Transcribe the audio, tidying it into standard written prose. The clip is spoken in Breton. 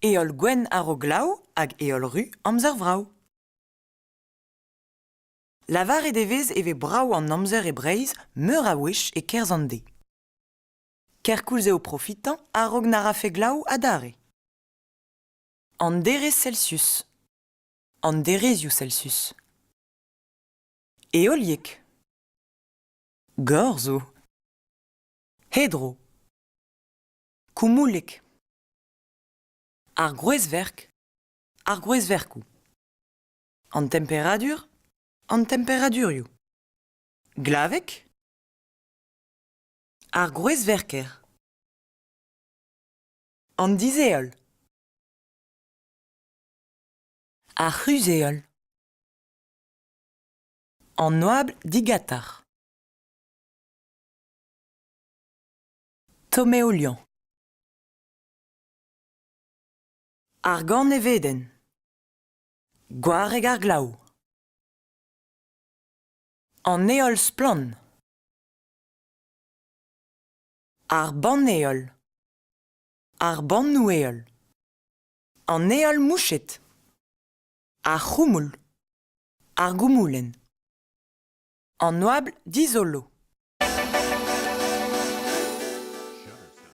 Eol gwen aro glav hag eol ru amzer vrao. Lavar e devez eve brao an amzer e breiz meur a wech e kerzh an de. Kerkoulz eo profitant a-raok na rafe glav a dare. An derez Celsius. An derezioù Celsius. Eoliek. Gorzo. Hedro. Koumoulek. Ar grouezverk. Ar grouezverkoù. An temperadur. An temperadurioù. Glavek. Ar grouezverker. An dizeol. Ar c'huzeol. An noabl digatar. Tomeolian. Ar gant eveden. Gwareg ar glav. An eol splann. Ar banneol. Ar bannoueol. An eol mouchet. Ar c'houmoul. Ar goumoulenn. An noabl dizolo.